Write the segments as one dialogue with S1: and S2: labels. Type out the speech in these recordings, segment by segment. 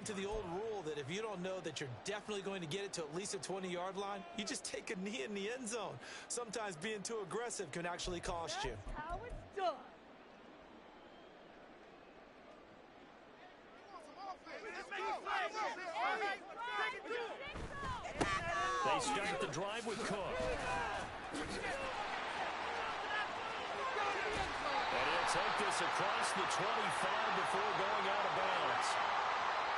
S1: to the old rule that if you don't know that you're definitely going to get it to at least a 20-yard line, you just take a knee in the end zone. Sometimes being too aggressive can actually cost you.
S2: That's how it's done.
S3: They start the drive with Cook. And he'll take this across the 25 before going out of bounds.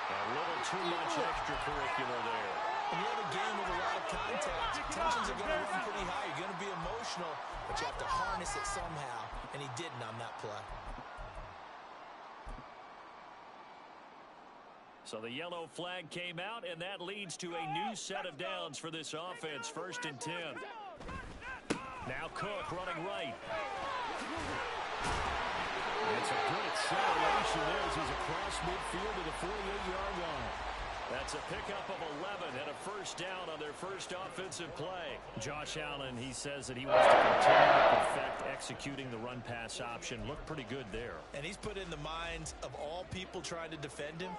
S3: A little too much extracurricular there.
S1: When you have a game with a lot of contact, tensions are going to run pretty high. You're going to be emotional, but you have to harness it somehow, and he didn't on that play.
S3: So the yellow flag came out, and that leads to a new set of downs for this offense. 1st and 10. Now Cook running right. It's a good acceleration there as he's across midfield to the 48-yard line. That's a pickup of 11 and a 1st down on their first offensive play. Josh Allen, he says that he wants to continue to perfect executing the run-pass option. Looked pretty good there.
S1: And he's put in the minds of all people trying to defend him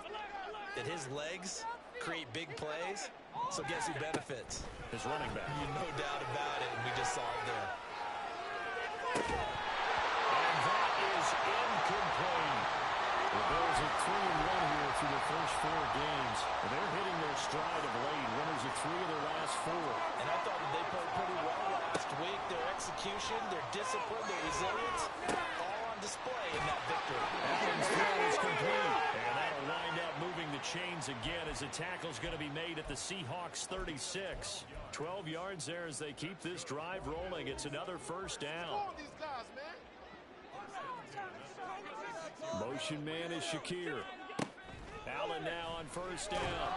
S1: that his legs create big plays. So guess who benefits?
S3: His running back.
S1: No doubt about it, and we just saw it there.
S3: And that is incomplete. The Bills are 3-1 here through their first 4 games. And they're hitting their stride of late. Winners of 3 of their last 4.
S1: And I thought that they played pretty well last week. Their execution, their discipline, their resilience, all on display in that victory.
S3: Allen's throw is complete. And that'll wind up moving the chains again as the tackle's going to be made at the Seahawks 36. 12 yards there as they keep this drive rolling. It's another 1st down. Motion man is Shakir. Allen now on 1st down.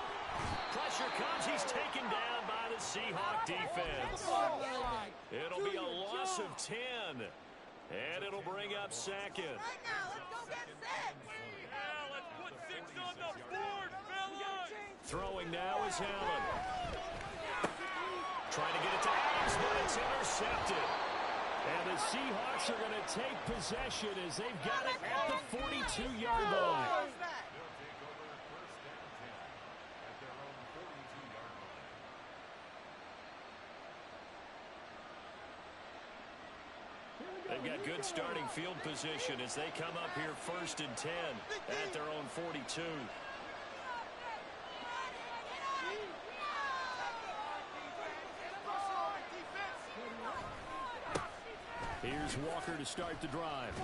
S3: Pressure comes. He's taken down by the Seahawk defense. It'll be a loss of 10. And it'll bring up 2nd. Throwing now is Allen. Trying to get it to Adams, but it's intercepted. And the Seahawks are going to take possession as they've got it at the 42-yard line. They've got good starting field position as they come up here 1st and 10 at their own 42. Here's Walker to start the drive.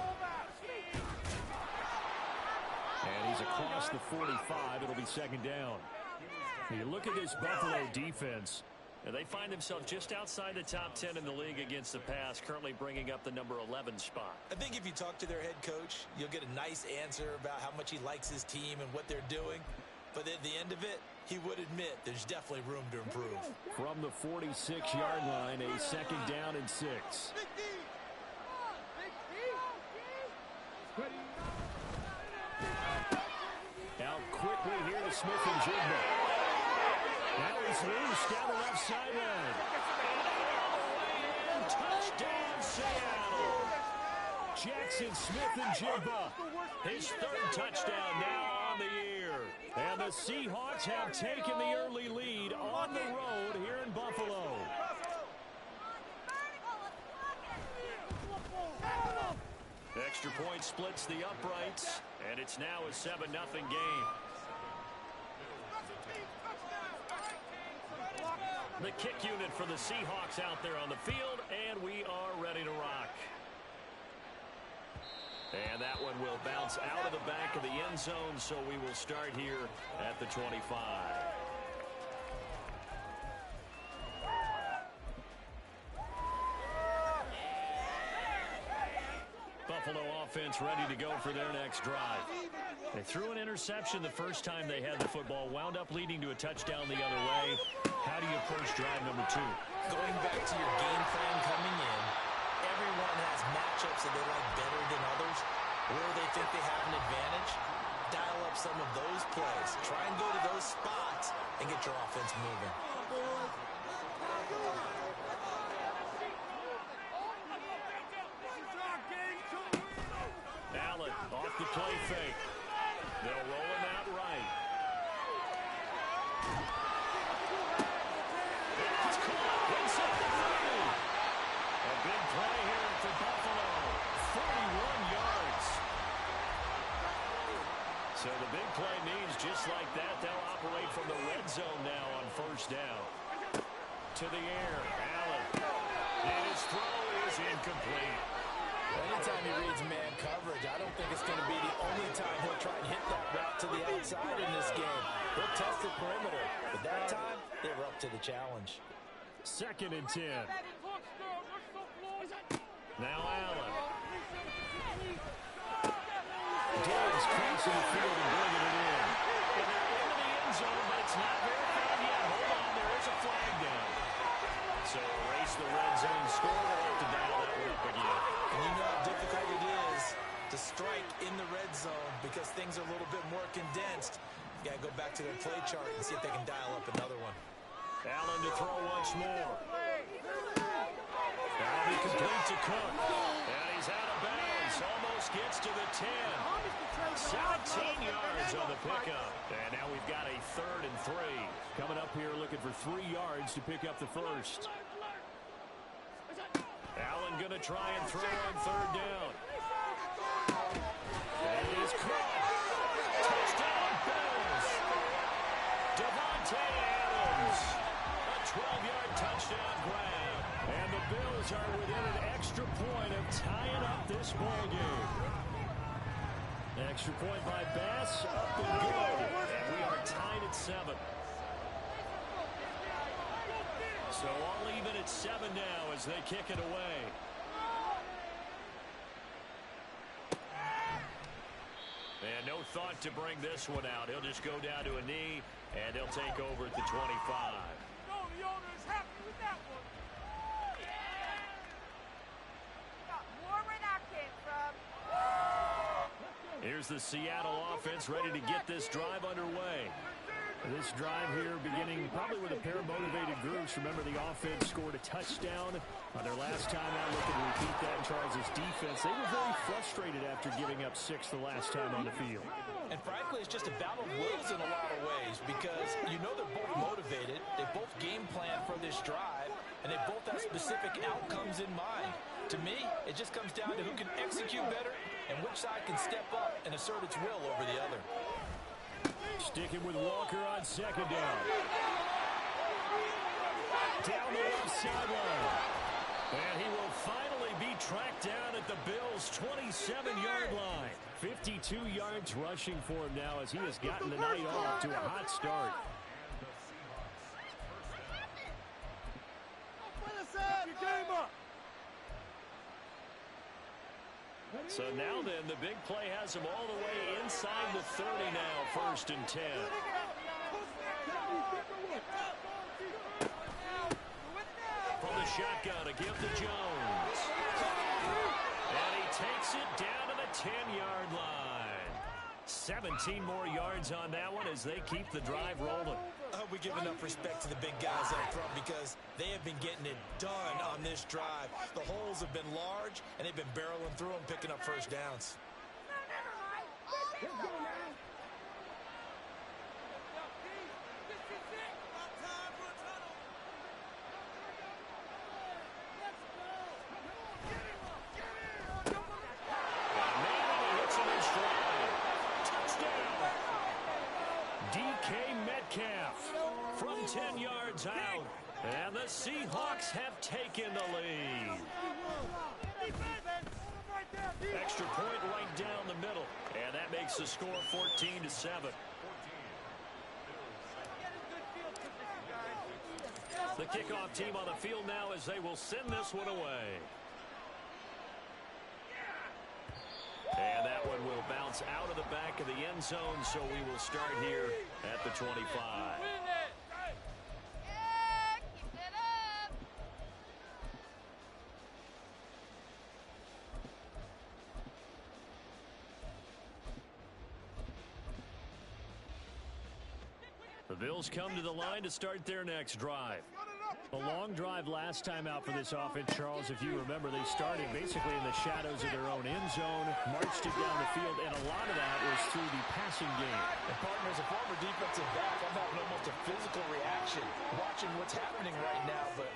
S3: And he's across the 45. It'll be 2nd down. You look at this Buffalo defense. They find themselves just outside the top 10 in the league against the pass, currently bringing up the number 11 spot.
S1: I think if you talk to their head coach, you'll get a nice answer about how much he likes his team and what they're doing. But at the end of it, he would admit there's definitely room to improve. From the 46-yard line, a 2nd down and 6.
S3: Out quickly here to Smith and Jigba. Now he's loose down the left sideline. And touchdown, Seattle. Jackson Smith-Njigba, his 3rd touchdown now on the year. And the Seahawks have taken the early lead on the road here in Buffalo. Extra point splits the uprights, and it's now a 7-0 game. The kick unit for the Seahawks out there on the field, and we are ready to rock. And that one will bounce out of the back of the end zone, so we will start here at the 25. Buffalo offense ready to go for their next drive. They threw an interception the first time they had the football, wound up leading to a touchdown the other way. How do you approach drive number 2?
S1: Going back to your game plan coming in, everyone has matchups that they like better than others. Where they think they have an advantage, dial up some of those plays. Try and go to those spots and get your offense moving.
S3: Allen off the play fake. They'll roll him out right. the big play means just like that, they'll operate from the red zone now on first down. To the air, Allen. And his throw is incomplete.
S1: Anytime he reads man coverage, I don't think it's going to be the only time he'll try and hit that route to the outside in this game. He'll test the perimeter, but that time, they were up to the challenge.
S3: 2nd and 10. Now Allen. Diggs crossing the field and bringing it in. And they're into the end zone, but it's not verified yet. Hold on, there is a flag down. So erase the red zone score. They'll have to dial that one up again.
S1: And you know how difficult it is to strike in the red zone because things are a little bit more condensed. You got to go back to their play chart and see if they can dial up another one.
S3: Allen to throw once more. That'll be complete to Cook. And he's out of bounds. Almost gets to the 10. 17 yards on the pickup. And now we've got a 3rd and 3. Coming up here looking for 3 yards to pick up the first. Allen going to try and throw on 3rd down. And it is Cook. Touchdown Bills. Devontae Adams. A 12-yard touchdown grab. And the Bills are within an extra point of tying up this ball game. Extra point by Bass, up and good. And we are tied at 7. So all even at 7 now as they kick it away. And no thought to bring this one out. He'll just go down to a knee, and he'll take over at the 25.
S2: No, the owner is happy with that one. Got more where that came from.
S3: Here's the Seattle offense ready to get this drive underway. This drive here beginning probably with a pair of motivated groups. Remember, the offense scored a touchdown on their last time out. Looking to repeat that in Charles' defense. They were very frustrated after giving up 6 the last time on the field.
S1: And frankly, it's just a battle of wills in a lot of ways because you know they're both motivated. They both game plan for this drive, and they both have specific outcomes in mind. To me, it just comes down to who can execute better and which side can step up and assert its will over the other.
S3: Sticking with Walker on 2nd down. Down the left sideline. And he will finally be tracked down at the Bills' 27-yard line. 52 yards rushing for him now as he has gotten the night off to a hot start. So now then, the big play has him all the way inside the 30 now, 1st and 10. From the shotgun, a give to Jones. And he takes it down to the 10-yard line. 17 more yards on that one as they keep the drive rolling.
S1: I hope we give enough respect to the big guys up front because they have been getting it done on this drive. The holes have been large, and they've been barreling through them, picking up first downs.
S3: From 10 yards out, and the Seahawks have taken the lead. Extra point right down the middle, and that makes the score 14-7. The kickoff team on the field now as they will send this one away. And that one will bounce out of the back of the end zone, so we will start here at the 25. The Bills come to the line to start their next drive. A long drive last time out for this offense, Charles. If you remember, they started basically in the shadows of their own end zone, marched it down the field, and a lot of that was through the passing game.
S1: And partner, as a former defensive back, I'm having almost a physical reaction watching what's happening right now. But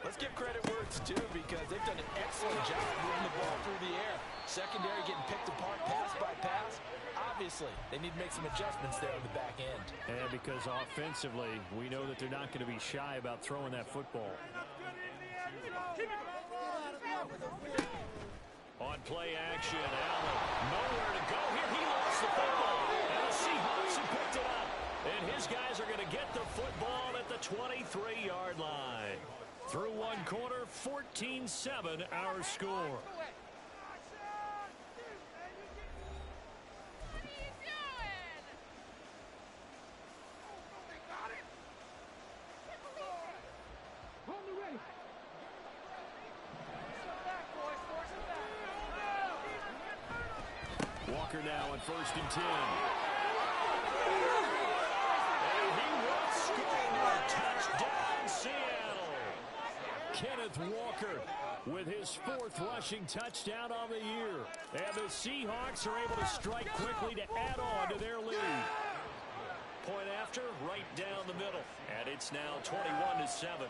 S1: Let's give credit where it's due because they've done an excellent job moving the ball through the air. Secondary getting picked apart pass by pass. Obviously, they need to make some adjustments there on the back end.
S3: And because offensively, we know that they're not going to be shy about throwing that football. On play action, Allen, nowhere to go here. He lost the football, and the Seahawks have picked it up. And his guys are going to get the football at the 23-yard line. Through one quarter, 14-7 our score. Walker now on 1st and 10. And he will score. Touchdown, Seattle. Kenneth Walker with his 4th rushing touchdown on the year. And the Seahawks are able to strike quickly to add on to their lead. Point after, right down the middle. And it's now 21-7.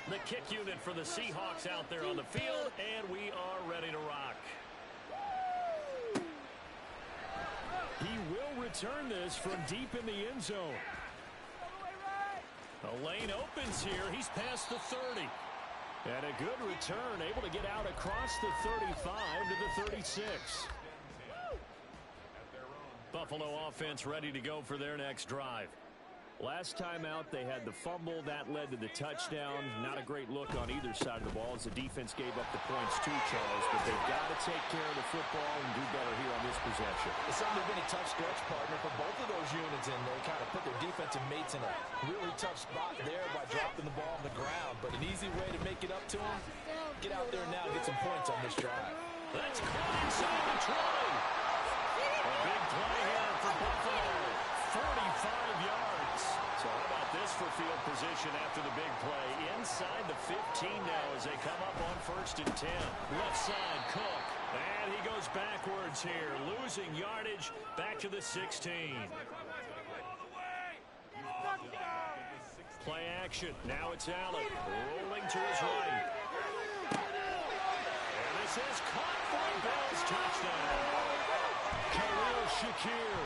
S3: The kick unit for the Seahawks out there on the field, and we are ready to rock. He will return this from deep in the end zone. A lane opens here. He's past the 30. And a good return, able to get out across the 35 to the 36. Buffalo offense ready to go for their next drive. Last time out, they had the fumble. That led to the touchdown. Not a great look on either side of the ball as the defense gave up the points too, Charles. But they've got to take care of the football and do better here on this possession.
S1: It's certainly been a tough stretch, partner, for both of those units, and they kind of put their defensive mates in a really tough spot there by dropping the ball on the ground. But an easy way to make it up to them, get out there now and get some points on this drive.
S3: That's caught inside the 20. A big play here for Buffalo. 45 yards. So how about this for field position after the big play? Inside the 15 now as they come up on 1st and 10. Left side, Cook. And he goes backwards here, losing yardage back to the 16. Play action. Now it's Allen rolling to his right. And this is caught for a Bills touchdown. Khalil Shakir,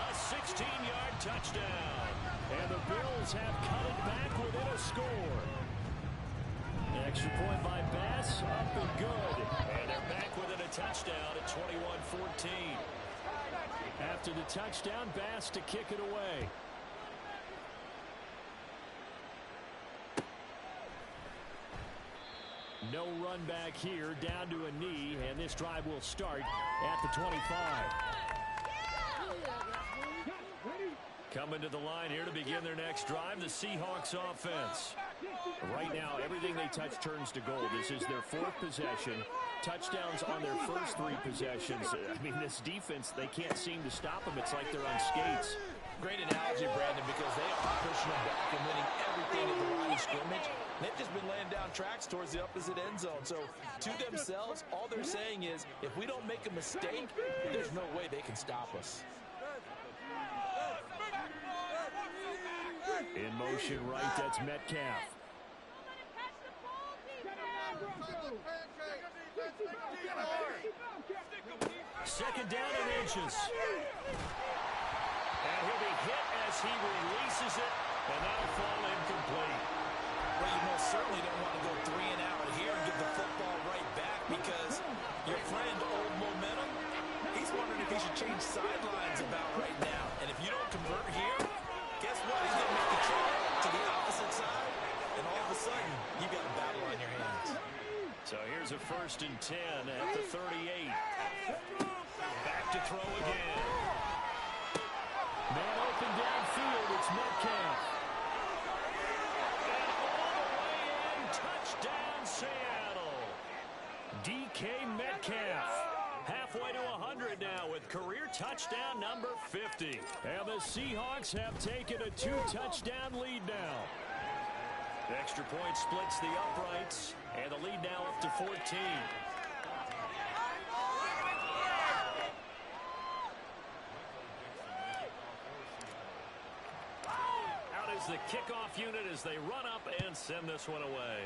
S3: a 16-yard touchdown. And the Bills have cut it back within a score. Extra point by Bass, up and good. And they're back within a touchdown at 21-14. After the touchdown, Bass to kick it away. No run back here, down to a knee, and this drive will start at the 25. Coming to the line here to begin their next drive, the Seahawks offense. Right now, everything they touch turns to gold. This is their 4th possession. Touchdowns on their first 3 possessions. I mean, this defense, they can't seem to stop them. It's like they're on skates.
S1: Great analogy, Brandon, because they are pushing them back and winning everything at the line of scrimmage. They've just been laying down tracks towards the opposite end zone. So, to themselves, all they're saying is, if we don't make a mistake, there's no way they can stop us.
S3: In motion right, that's Metcalf. Second down and inches. And he'll be hit as he releases it, and that'll fall incomplete.
S1: Well, you most certainly don't want to go 3 and out here and give the football right back because your friend, Old Momentum, he's wondering if he should change sidelines about right now. And if you don't convert here, guess what? He's going to make the trip to the opposite side, and all of a sudden, you got a battle on your hands.
S3: So here's a 1st and 10 at the 38. Back to throw again. Man open downfield, it's Metcalf. And all the way in, touchdown Seattle. DK Metcalf. Halfway to 100 now with career touchdown number 50. And the Seahawks have taken a 2-touchdown lead now. The extra point splits the uprights, and the lead now up to 14. Out is is the kickoff unit as they run up and send this one away.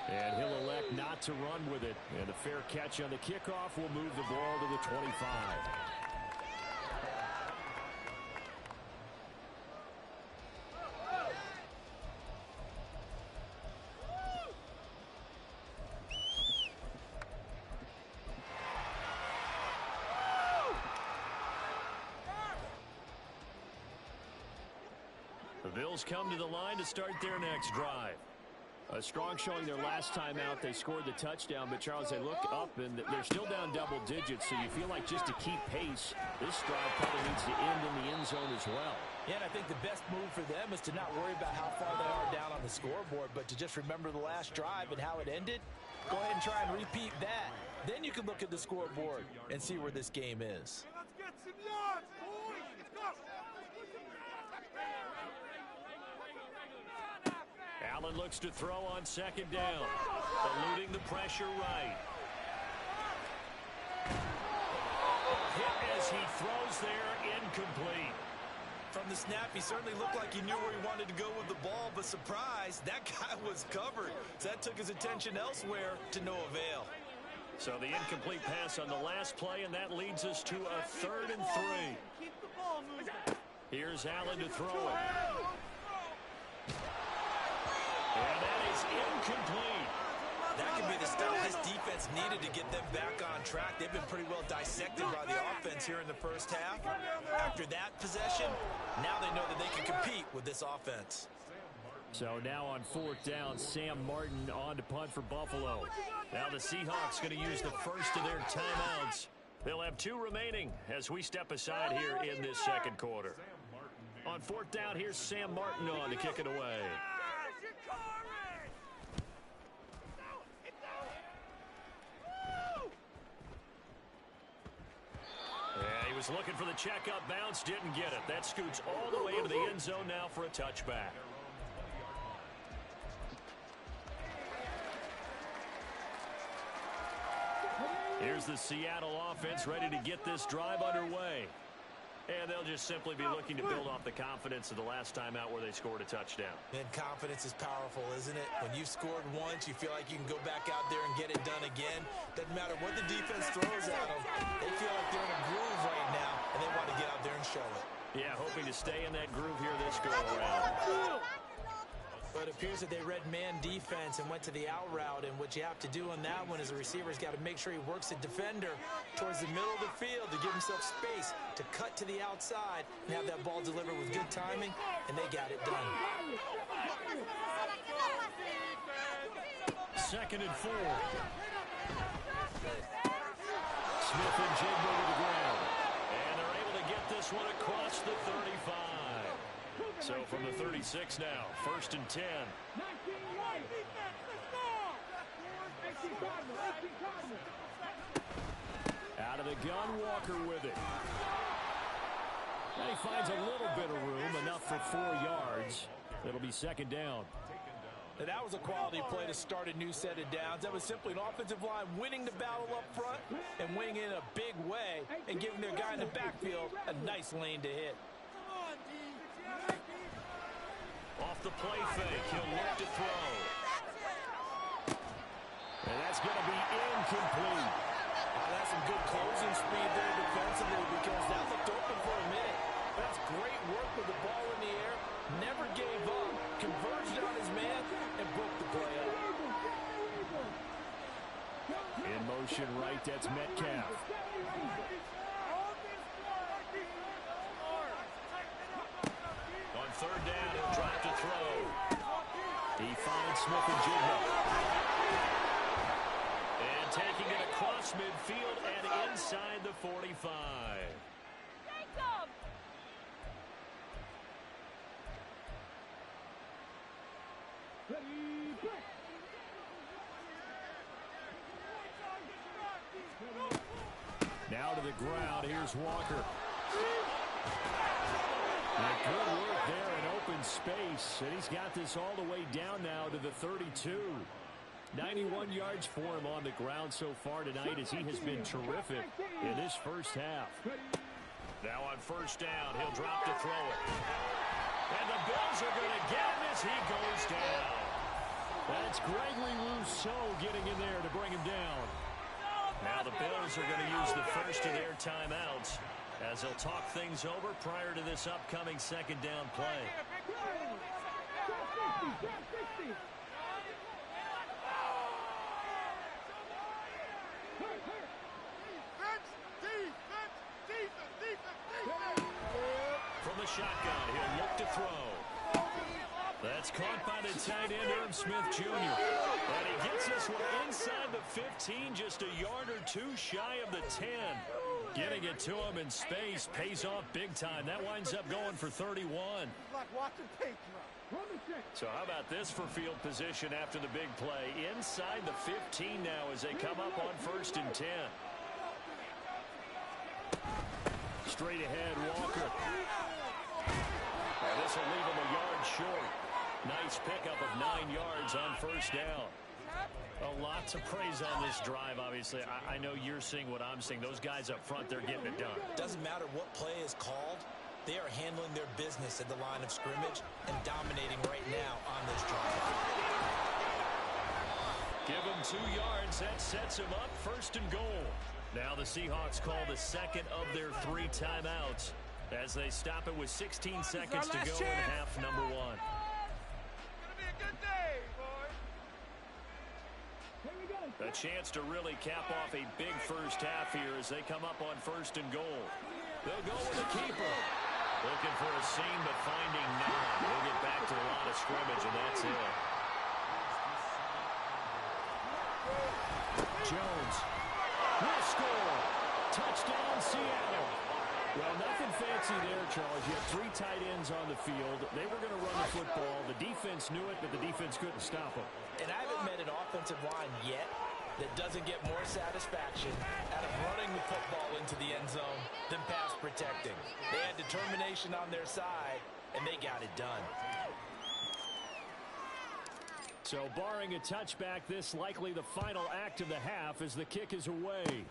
S3: And he'll elect not to run with it. And a fair catch on the kickoff will move the ball to the 25. The Bills come to the line to start their next drive. A strong showing their last time out. They scored the touchdown, but Charles, they look up and they're still down double digits, so you feel like just to keep pace, this drive probably needs to end in the end zone as well.
S1: Yeah, and I think the best move for them is to not worry about how far they are down on the scoreboard, but to just remember the last drive and how it ended. Go ahead and try and repeat that. Then you can look at the scoreboard and see where this game is.
S2: Let's get some yards, boys. Let's go.
S3: Allen looks to throw on second down, eluding the pressure right. Hit as he throws there, incomplete.
S1: From the snap, he certainly looked like he knew where he wanted to go with the ball, but surprise, that guy was covered. So that took his attention elsewhere to no avail.
S3: So the incomplete pass on the last play, and that leads us to a 3rd and 3.
S2: Keep the ball moving.
S3: Here's Allen to throw it. And that is incomplete.
S1: That could be the stuff this defense needed to get them back on track. They've been pretty well dissected by the offense here in the first half. After that possession, now they know that they can compete with this offense.
S3: So now on 4th down, Sam Martin on to punt for Buffalo. Now the Seahawks going to use the first of their timeouts. They'll have 2 remaining as we step aside here in this second quarter. On 4th down, here's Sam Martin on to kick it away. Yeah, he was looking for the checkup bounce, didn't get it. That scoots all the way into the end zone now for a touchback. Here's the Seattle offense ready to get this drive underway. And they'll just simply be looking to build off the confidence of the last time out where they scored a touchdown.
S1: And confidence is powerful, isn't it? When you've scored once, you feel like you can go back out there and get it done again. Doesn't matter what the defense throws at them. They feel like they're in a groove right now, and they want to get out there and show it.
S3: Yeah, hoping to stay in that groove here this go-around.
S1: But it appears that they read man defense and went to the out route, and what you have to do on that one is the receiver's got to make sure he works the defender towards the middle of the field to give himself space to cut to the outside and have that ball delivered with good timing, and they got it done.
S3: 2nd and 4. Smith and Jigba to the ground. And they're able to get this one across the 35. So from the 36 now, 1st and 10. Out of the gun, Walker with it. And he finds a little bit of room, enough for 4 yards. It'll be 2nd down.
S1: Now that was a quality play to start a new set of downs. That was simply an offensive line winning the battle up front and winning in a big way and giving their guy in the backfield a nice lane to hit.
S3: Off the play fake, he'll look to throw. And that's going to be incomplete.
S1: That's some good closing speed there defensively because that looked open for a minute. That's great work with the ball in the air. Never gave up, converged on his man, and broke the play up.
S3: In motion right, that's Metcalf. On 3rd down, he'll drop to throw. He finds Smith and Jigba. And taking it across midfield and inside the 45. Now to the ground, here's Walker. And good work there in open space, and he's got this all the way down now to the 32. 91 yards for him on the ground so far tonight as he has been terrific in this first half. Now on first down, he'll drop to throw it. And the Bills are going to get him as he goes down. That's Gregory Rousseau getting in there to bring him down. Now the Bills are going to use the first of their timeouts as they'll talk things over prior to this upcoming second down play. From the shotgun, he'll look to throw. That's caught by the tight end, Irv Smith Jr. And he gets this one inside the 15, just a yard or two shy of the 10. Getting it to him in space pays off big time. That winds up going for 31.
S2: Like watching tape.
S3: So how about this for field position after the big play? Inside the 15 now as they come up on first and 10. Straight ahead, Walker. And this will leave him a yard short. Nice pickup of 9 yards on first down. A lot to praise on this drive, obviously. I know you're seeing what I'm seeing. Those guys up front, they're getting it done.
S1: Doesn't matter what play is called. They are handling their business at the line of scrimmage and dominating right now on this drive.
S3: Give him 2 yards. That sets him up first and goal. Now the Seahawks call the second of their 3 timeouts as they stop it with 16 seconds to go in half number 1.
S2: It's gonna be a good day, boys.
S3: A chance to really cap off a big first half here as they come up on first and goal. They'll go with the keeper. Looking for a seam, but finding none. We'll get back to the line of scrimmage, and that's it. Jones will score. Touchdown, Seattle. Well, nothing fancy there, Charles. You have 3 tight ends on the field. They were going to run the football. The defense knew it, but the defense couldn't stop them.
S1: And I haven't met an offensive line yet that doesn't get more satisfaction out of running the football into the end zone than pass protecting. They had determination on their side, and they got it done.
S3: So barring a touchback, this likely the final act of the half as the kick is away.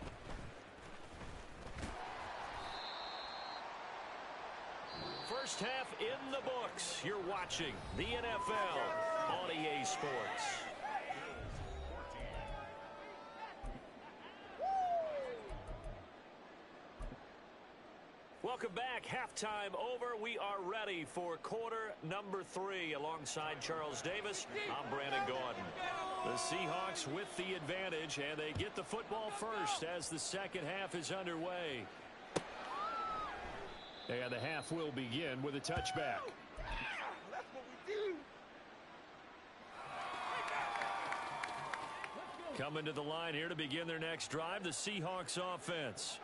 S3: First half in the books. You're watching the NFL on EA Sports. Welcome back. Halftime over. We are ready for quarter number 3 alongside Charles Davis. I'm Brandon Gordon. The Seahawks with the advantage, and they get the football first as the second half is underway. And the half will begin with a touchback.
S2: That's what we do.
S3: Coming to the line here to begin their next drive, the Seahawks offense.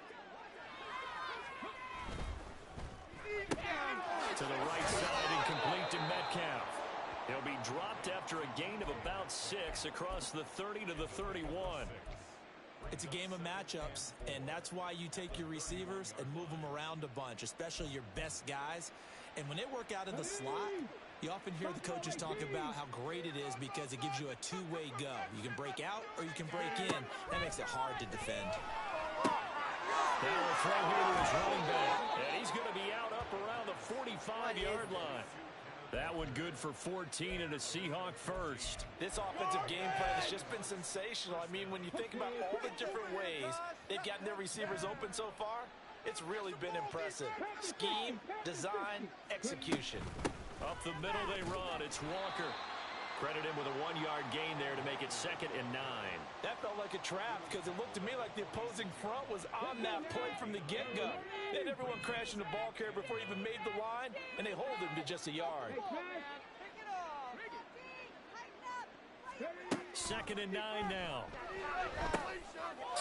S3: To the right side and complete to Metcalf. He'll be dropped after a gain of about 6 across the 30 to the 31.
S1: It's a game of matchups, and that's why you take your receivers and move them around a bunch, especially your best guys. And when they work out in the slot, you often hear the coaches talk about how great it is because it gives you a two-way go. You can break out or you can break in. That makes it hard to defend.
S3: Now a throw here to his running back, and he's going to be out up around the 45-yard line. That one good for 14 and a Seahawk first.
S1: This offensive game plan has just been sensational. I mean, when you think about all the different ways they've gotten their receivers open so far, it's really been impressive. Scheme, design, execution.
S3: Up the middle they run. It's Walker. Credit him with a 1-yard gain there to make it 2nd and 9.
S1: That felt like a trap because it looked to me like the opposing front was on that play from the get-go. They had everyone crashing the ball carrier before he even made the line, and they hold him to just a yard.
S3: 2nd and 9 now.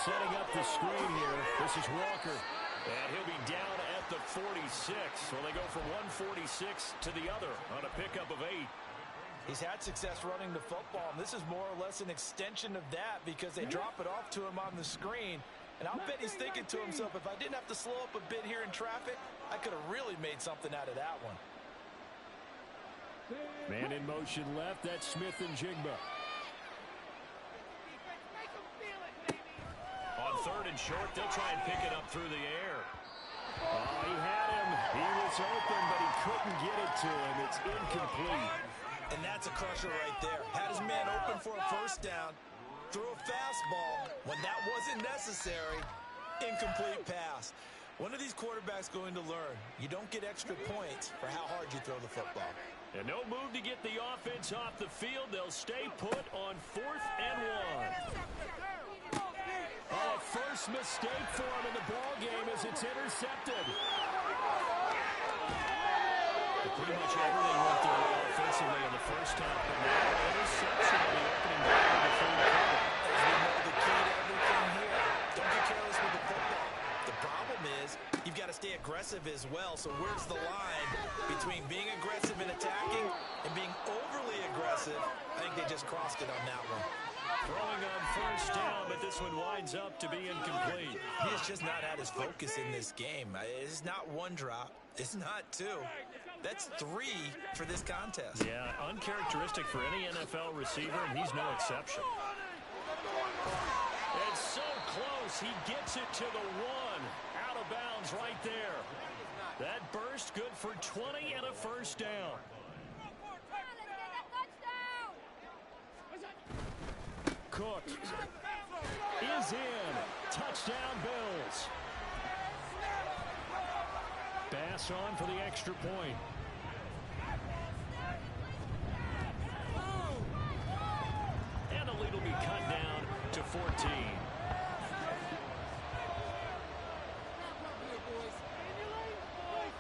S3: Setting up the screen here. This is Walker. And he'll be down at the 46. Well, they go from 146 to the other on a pickup of 8.
S1: He's had success running the football, and this is more or less an extension of that because they drop it off to him on the screen. And I'll bet he's thinking to himself, if I didn't have to slow up a bit here in traffic, I could have really made something out of that one.
S3: Man in motion left. That's Smith and Jigba. On 3rd and short, they'll try and pick it up through the air. Oh, he had him. He was open, but he couldn't get it to him. It's incomplete.
S1: And that's a crusher right there. Had his man open for a first down. Threw a fastball when that wasn't necessary. Incomplete pass. When are these quarterbacks going to learn? You don't get extra points for how hard you throw the football.
S3: And no move to get the offense off the field. They'll stay put on 4th and 1. Oh, a first mistake for him in the ball game as it's intercepted. Pretty much everything went their way offensively in the first half, but now an interception on the opening drive of the third quarter.
S1: As we know, the key to everything here, don't get careless with the football. The problem is you've got to stay aggressive as well. So where's the line between being aggressive and attacking and being overly aggressive? I think they just crossed it on that one.
S3: Throwing on first down, but this one winds up to be incomplete.
S1: He has just not had his focus in this game. It's not one drop. It's not two. That's 3 for this contest.
S3: Yeah, uncharacteristic for any NFL receiver, and he's no exception. It's so close. He gets it to the 1. Out of bounds right there. That burst good for 20 and a first down. Cooked. Is in. Touchdown, Bills. Bass on for the extra point. And the lead will be cut down to 14.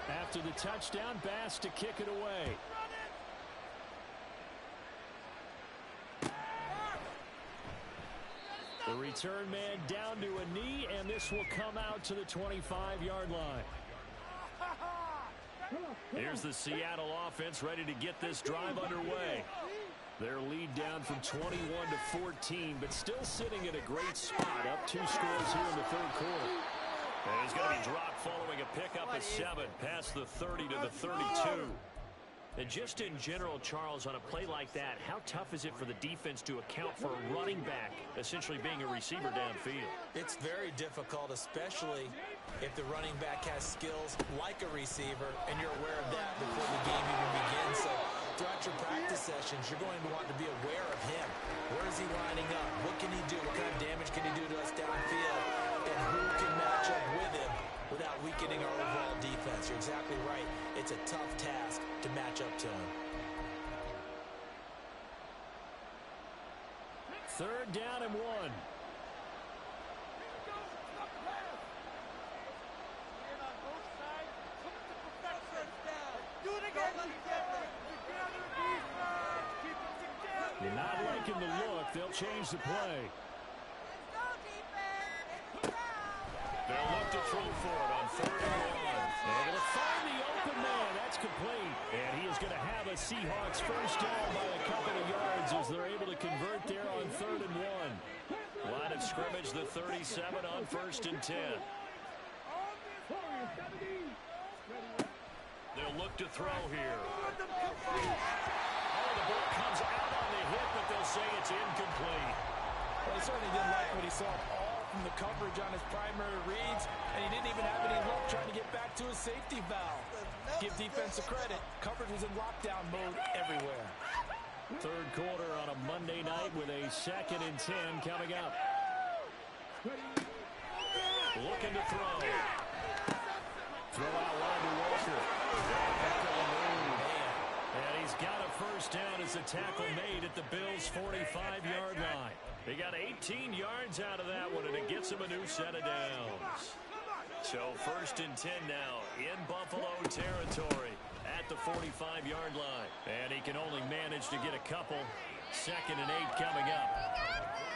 S3: After the touchdown, Bass to kick it away. The return man down to a knee, and this will come out to the 25-yard line. Here's the Seattle offense ready to get this drive underway. Their lead down from 21 to 14, but still sitting in a great spot, up 2 scores here in the third quarter. And he's going to be dropped following a pickup of 7, past the 30 to the 32. And just in general, Charles, on a play like that, how tough is it for the defense to account for a running back essentially being a receiver downfield?
S1: It's very difficult, especially if the running back has skills like a receiver, and you're aware of that before the game even begins. So throughout your practice sessions, you're going to want to be aware of him. Where is he lining up? What can he do? What kind of damage can he do to us downfield? And who can match up with him without weakening our overall defense? You're exactly right. It's a tough task to match up to him.
S3: 3rd down and 1. You're not liking the look. They'll change the play. They'll look to throw for it on 3rd and 1. They're going to find the open man. That's complete. And he is going to have a Seahawks first down by a couple of yards as they're able to convert there on 3rd and 1. Line of scrimmage, the 37 on 1st and 10. They'll look to throw here. Oh, the ball comes out on the hit, but they'll say it's incomplete.
S1: Well, he certainly didn't like what he saw all from the coverage on his primary reads, and he didn't even have any luck trying to get back to his safety valve. Give defense a credit. Coverage was in lockdown mode everywhere.
S3: 3rd quarter on a Monday night with a 2nd and 10 coming up. Looking to throw. Throw out wide to Walker. And he's got a first down as a tackle made at the Bills' 45-yard line. They got 18 yards out of that one, and it gets them a new set of downs. So 1st and 10 now in Buffalo territory at the 45-yard line. And he can only manage to get a couple. 2nd and 8 coming up.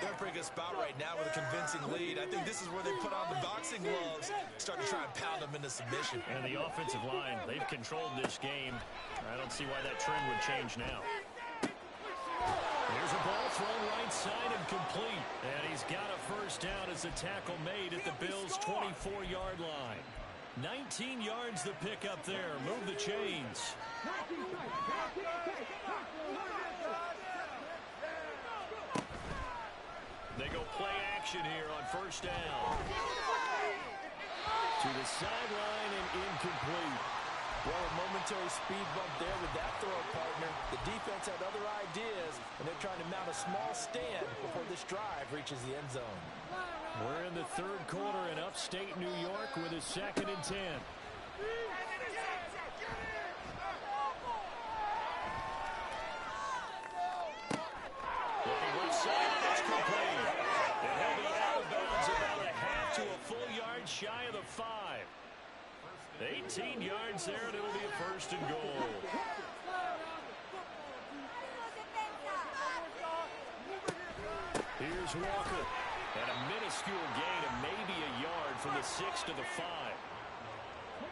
S1: They're in a pretty good spot right now with a convincing lead. I think this is where they put on the boxing gloves, start to try and pound them into submission.
S3: And the offensive line, they've controlled this game. I don't see why that trend would change now. There's a ball thrown right side and complete. And he's got a first down as a tackle made at the Bills' 24-yard line. 19 yards the pick up there. Move the chains. They go play action here on first down. To the sideline and incomplete.
S1: Well, a momentary speed bump there with that throw, partner. The defense had other ideas, and they're trying to mount a small stand before this drive reaches the end zone.
S3: We're in the third quarter in upstate New York with a 2nd and 10. Looking left side, and it's complete. And he'll be out of bounds about a half to a full yard shy of the 5. 18 yards there, and it'll be a 1st and goal. Here's Walker. And a minuscule gain of maybe a yard from the 6 to the 5.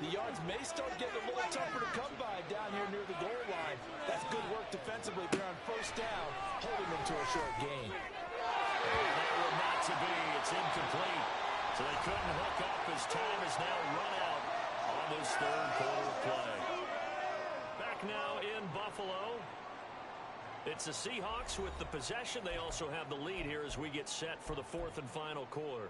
S1: The yards may start getting a little tougher to come by down here near the goal line. That's good work defensively there on 1st down, holding them to a short gain.
S3: And that will not to be. It's incomplete. So they couldn't hook up as time is now run out on this third quarter play. Back now in Buffalo. It's the Seahawks with the possession. They also have the lead here as we get set for the 4th and final quarter.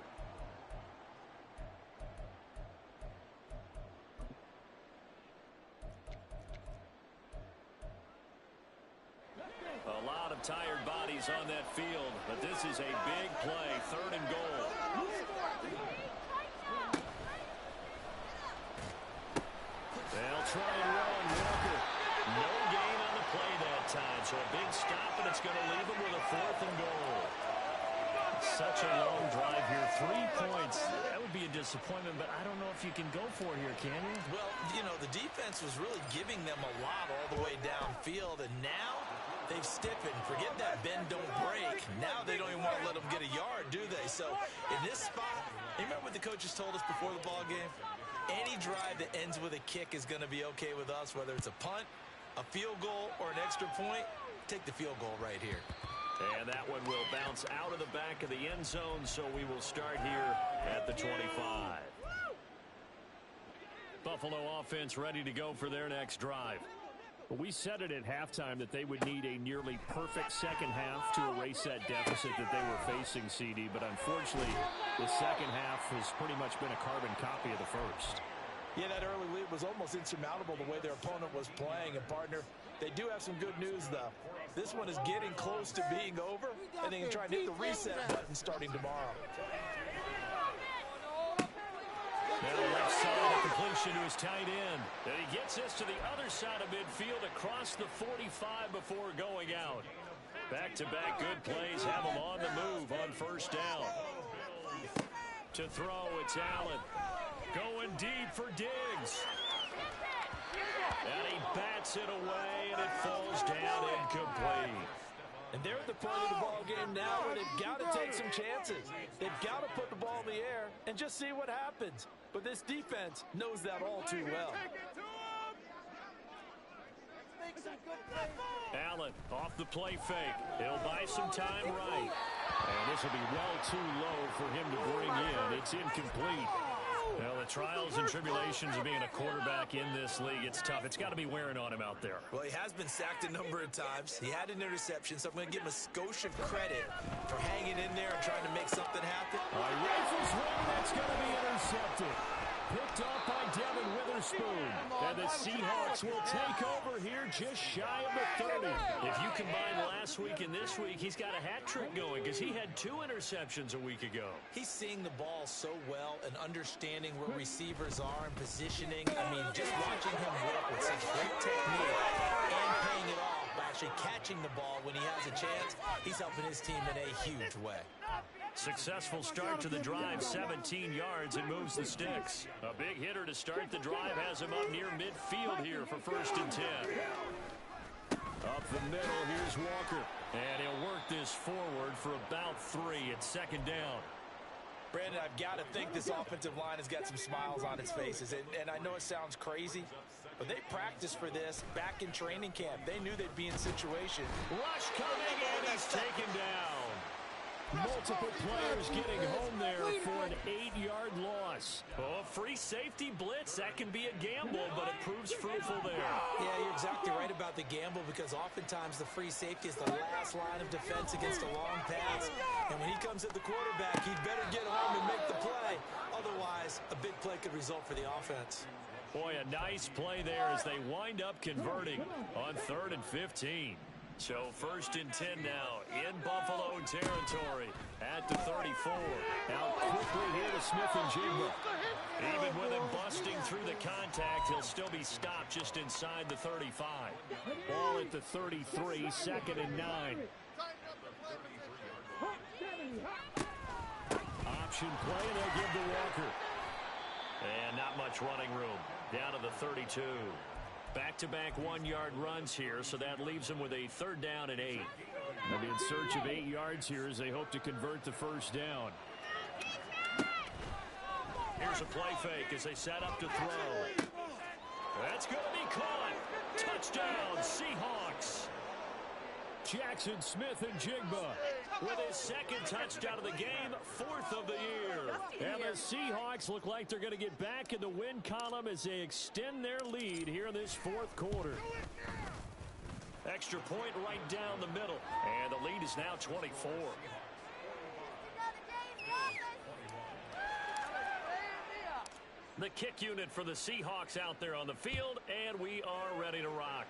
S3: A lot of tired bodies on that field, but this is a big play, 3rd and goal. They'll try and run. Walker. No gain on the play that time, so a big stop, and it's going to leave them with a 4th and goal. Such a long drive here. 3 points. That would be a disappointment, but I don't know if you can go for it here, can you?
S1: Well, you know, the defense was really giving them a lot all the way downfield, and now they've stiffened. Forget that bend, don't break. Now they don't even want to let them get a yard, do they? So in this spot, you remember what the coaches told us before the ball game? Any drive that ends with a kick is going to be okay with us, whether it's a punt, a field goal, or an extra point. Take the field goal right here.
S3: And that one will bounce out of the back of the end zone, so we will start here at the 25. Buffalo offense ready to go for their next drive. We said it at halftime that they would need a nearly perfect second half to erase that deficit that they were facing, CD, but unfortunately the second half has pretty much been a carbon copy of the first.
S1: Yeah, that early lead was almost insurmountable the way their opponent was playing. And, partner, they do have some good news, though. This one is getting close to being over, and they can try and hit the reset button starting tomorrow.
S3: Now left side, a completion to his tight end. And he gets this to the other side of midfield across the 45 before going out. Back-to-back good plays have him on the move on 1st down. To throw, it's Allen. Going deep for Diggs. And he bats it away, and it falls down incomplete.
S1: And they're at the point of the ball game now where they've got to take some chances. They've got to put the ball in the air and just see what happens. But this defense knows that all too well.
S3: Allen off the play fake. He'll buy some time right. And this will be well too low for him to bring in. It's incomplete. Well, the trials and tribulations of being a quarterback in this league, it's tough. It's got to be wearing on him out there.
S1: Well, he has been sacked a number of times. He had an interception, so I'm going to give him a skosh of credit for hanging in there and trying to make something happen.
S3: Rifles swing, that's going to be intercepted. Picked up by Devin Witherspoon. And the Seahawks will take over here just shy of the 30. If you combine last week and this week, he's got a hat trick going because he had 2 interceptions a week ago.
S1: He's seeing the ball so well and understanding where receivers are and positioning. I mean, just watching him work with such great technique and paying it off by actually catching the ball when he has a chance, he's helping his team in a huge way.
S3: Successful start to the drive, 17 yards, and moves the sticks. A big hitter to start the drive has him up near midfield here for 1st and 10. Up the middle, here's Walker. And he'll work this forward for about 3 at 2nd down.
S1: Brandon, I've got to think this offensive line has got some smiles on its faces. And I know it sounds crazy, but they practiced for this back in training camp. They knew they'd be in situation.
S3: Rush coming, and he's taken down. Multiple players getting home there for an 8-yard loss. Oh, free safety blitz, that can be a gamble, but it proves fruitful there.
S1: Yeah, you're exactly right about the gamble because oftentimes the free safety is the last line of defense against a long pass. And when he comes at the quarterback, he'd better get home and make the play. Otherwise, a big play could result for the offense.
S3: Boy, a nice play there as they wind up converting on 3rd and 15. So 1st and 10 now in Buffalo territory at the 34.
S4: Now quickly here to Smith-Njigba.
S3: Even with him busting through the contact, he'll still be stopped just inside the 35.
S4: Ball at the 33, 2nd and 9. Option play, and they'll give to Walker.
S3: And not much running room. Down to the 32. Back-to-back 1-yard runs here, so that leaves them with a 3rd down and 8.
S4: They'll be in search of 8 yards here as they hope to convert the 1st down.
S3: Here's a play fake as they set up to throw. That's going to be caught. Touchdown, Seahawks.
S4: Jackson Smith-Njigba
S3: with his 2nd touchdown of the game, 4th of the year.
S4: And the Seahawks look like they're going to get back in the win column as they extend their lead here in this 4th quarter.
S3: Extra point right down the middle, and the lead is now 24. The kick unit for the Seahawks out there on the field, and we are ready to rock.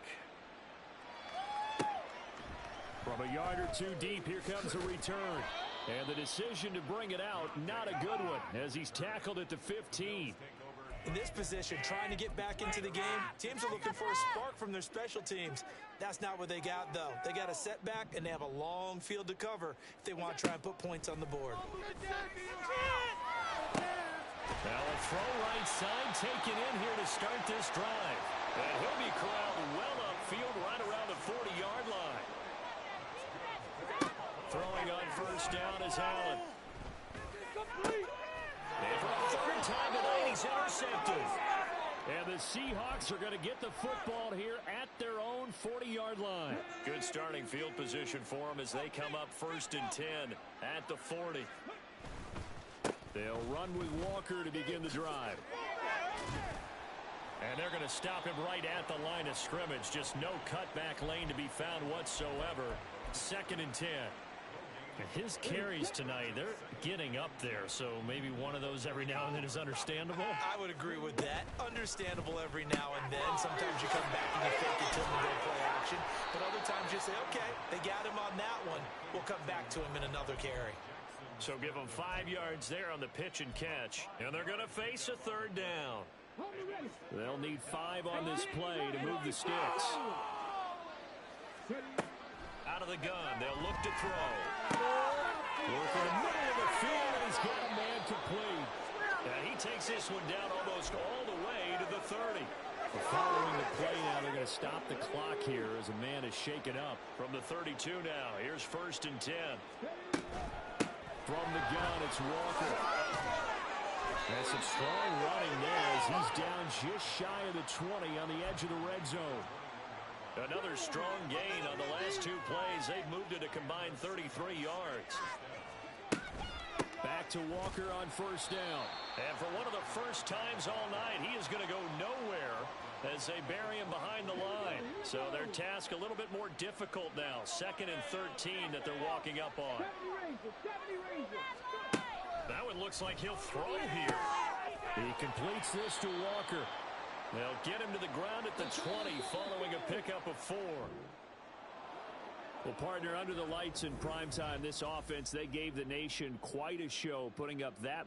S4: From a yard or two deep, here comes a return. And the decision to bring it out, not a good one, as he's tackled at the 15.
S1: In this position, trying to get back into the game, teams are looking for a spark from their special teams. That's not what they got, though. They got a setback, and they have a long field to cover if they want to try and put points on the board.
S3: Now a throw right side taken in here to start this drive. And he'll be corralled well upfield right around the 40-yard line. Throwing on 1st down is Allen. And for the 3rd time tonight, he's intercepted.
S4: And the Seahawks are going to get the football here at their own 40-yard line.
S3: Good starting field position for them as they come up 1st and 10 at the 40.
S4: They'll run with Walker to begin the drive.
S3: And they're going to stop him right at the line of scrimmage. Just no cutback lane to be found whatsoever. 2nd and 10.
S4: His carries tonight, they're getting up there, so maybe one of those every now and then is understandable.
S1: I would agree with that. Understandable every now and then. Sometimes you come back and you fake it till the go play action. But other times you say, okay, they got him on that one. We'll come back to him in another carry.
S3: So give them 5 yards there on the pitch and catch. And they're going to face a 3rd down.
S4: They'll need 5 on this play to move the sticks.
S3: Out of the gun, they'll look to throw.
S4: Work in the middle of the field, and he's got a man complete.
S3: And he takes this one down almost all the way to the 30.
S4: Following the play now, they're going to stop the clock here as a man is shaken up.
S3: From the 32 now, here's 1st and 10.
S4: From the gun, it's Walker. And some strong running there as he's down just shy of the 20 on the edge of the red zone.
S3: Another strong gain on the last 2 plays. They've moved it a combined 33 yards.
S4: Back to Walker on 1st down.
S3: And for one of the first times all night, he is going to go nowhere as they bury him behind the line. So their task a little bit more difficult now. 2nd and 13 that they're walking up on. That one looks like he'll throw here.
S4: He completes this to Walker.
S3: They'll get him to the ground at the 20 following a pickup of 4.
S4: Well, partner, under the lights in primetime, this offense, they gave the nation quite a show, putting up that